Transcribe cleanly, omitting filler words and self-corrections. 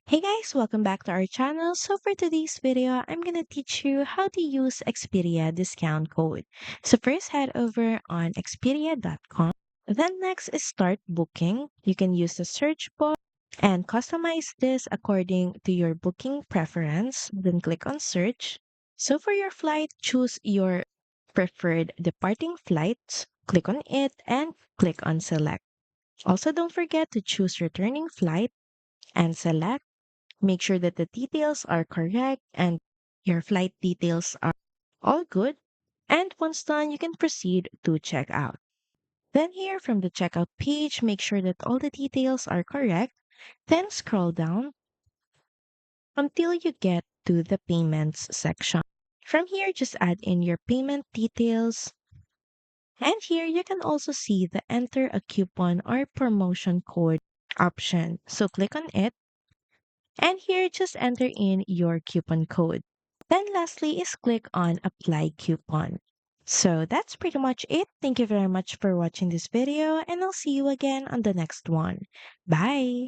Hey guys, welcome back to our channel. So for today's video, I'm going to teach you how to use Expedia discount code. So first head over on expedia.com. Then next is start booking. You can use the search bar and customize this according to your booking preference. Then click on search. So for your flight, choose your preferred departing flights. Click on it and click on select. Also, don't forget to choose returning flight and select. Make sure that the details are correct and your flight details are all good. And once done, you can proceed to check out. Then here from the checkout page, make sure that all the details are correct. Then scroll down until you get to the payments section. From here, just add in your payment details. And here you can also see the enter a coupon or promotion code option. So click on it. And here, just enter in your coupon code. Then lastly is click on apply coupon. So that's pretty much it. Thank you very much for watching this video and I'll see you again on the next one. Bye!